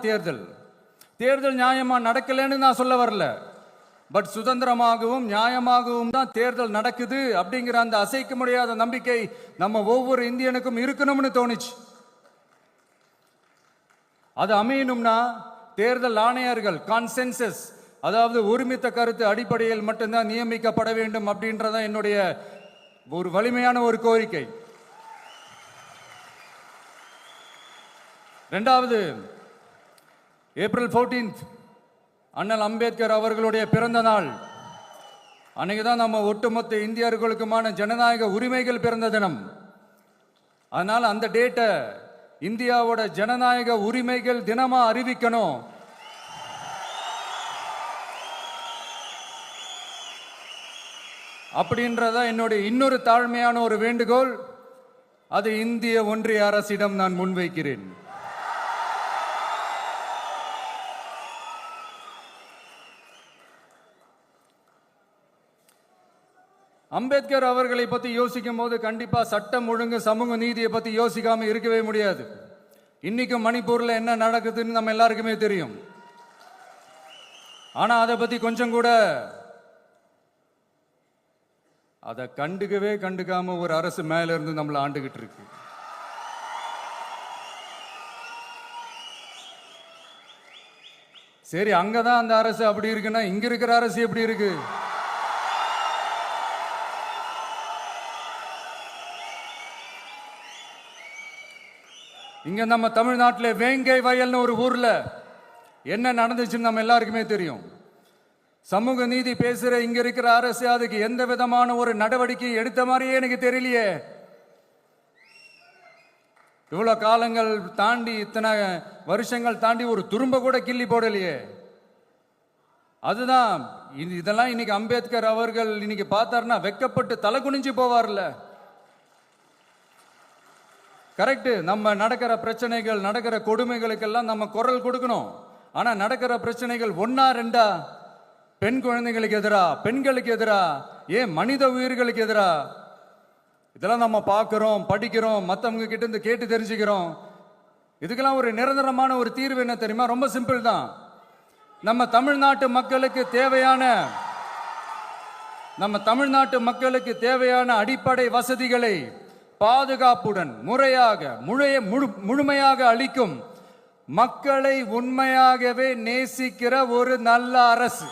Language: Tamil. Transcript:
தேர்தல் நியாயமா நடக்கலன்னு நான் சொல்ல வரல. பட் சுதந்திரமாகவும் நியாயமாகவும் தான் தேர்தல் நடக்குது அப்படிங்கிற அந்த அசைக்க முடியாத நம்பிக்கை நம்ம ஒவ்வொரு இந்தியனுக்கும் இருக்கணும்னு தோணுச்சு. அது அமையணும்னா தேர்தல் ஆணையர்கள் கான்சென்சஸ், அதாவது ஒருமித்த கருத்து அடிப்படையில் மட்டும்தான் நியமிக்கப்பட வேண்டும் அப்படின்றத என்னுடைய ஒரு வலிமையான ஒரு கோரிக்கை. இரண்டாவது, ஏப்ரல் 14 அண்ணல் அம்பேத்கர் அவர்களுடைய பிறந்த நாள். அன்னைக்கு தான் நம்ம ஒட்டுமொத்த இந்தியர்களுக்குமான ஜனநாயக உரிமைகள் பிறந்த தினம். அதனால அந்த டேட்டை இந்தியாவோட ஜனநாயக உரிமைகள் தினமா அறிவிக்கணும். அப்படின்றத என்னுடைய இன்னொரு தாழ்மையான ஒரு வேண்டுகோள். அது இந்திய ஒன்றிய அரசிடம் நான் முன்வைக்கிறேன். அம்பேத்கர் அவர்களை பற்றி யோசிக்கும் போது கண்டிப்பா சட்டம் ஒழுங்கு சமூக நீதியை பற்றி யோசிக்காம இருக்கவே முடியாது. இன்னைக்கு மணிப்பூர்ல என்ன நடக்குதுன்னு நம்ம எல்லாருக்குமே தெரியும். ஆனா அதை பத்தி கொஞ்சம் கூட அதை கண்டுக்காம ஒரு அரசு மேல இருந்து நம்மளை ஆண்டுகிட்டு இருக்கு. சரி, அங்கதான் அந்த அரசு அப்படி இருக்குன்னா இங்க இருக்கிற அரசு எப்படி இருக்கு? இங்க நம்ம தமிழ்நாட்டில் வேங்கை வயல்னு ஒரு ஊர்ல என்ன நடந்துச்சுன்னு நம்ம எல்லாருக்குமே தெரியும். சமூக நீதி பேசுற இங்க இருக்கிற அரசு அதுக்கு எந்த விதமான ஒரு நடவடிக்கை எடுத்த மாதிரியே எனக்கு தெரியலையே. இவ்வளவு காலங்கள் தாண்டி, இத்தனை வருஷங்கள் தாண்டி ஒரு துரும்ப கூட கிள்ளி போடலையே. அதுதான் இதெல்லாம் இன்னைக்கு அம்பேத்கர் அவர்கள் இன்னைக்கு பார்த்தாருன்னா வெக்கப்பட்டு தலை குனிஞ்சு போவார்ல. கரெக்ட், நம்ம நடக்கிற பிரச்சனைகள், நடக்கிற கொடுமைகளுக்கெல்லாம் நம்ம குரல் கொடுக்கணும். ஆனா நடக்கிற பிரச்சனைகள் ஒன்னா ரெண்டா? பெண் குழந்தைகளுக்கு எதிரா, பெண்களுக்கு எதிரா, ஏன் மனித உயிர்களுக்கு எதிரா? இதெல்லாம் நம்ம பார்க்கிறோம், படிக்கிறோம், மற்றவங்க கிட்ட இருந்து கேட்டு தெரிஞ்சுக்கிறோம். இதுக்கெல்லாம் ஒரு நிரந்தரமான ஒரு தீர்வு என்ன தெரியுமா? ரொம்ப சிம்பிள் தான். நம்ம தமிழ்நாட்டு மக்களுக்கு தேவையான அடிப்படை வசதிகளை பாதுகாப்புடன் முழுமையாக அளிக்கும், மக்களை உண்மையாகவே நேசிக்கிற ஒரு நல்ல அரசு.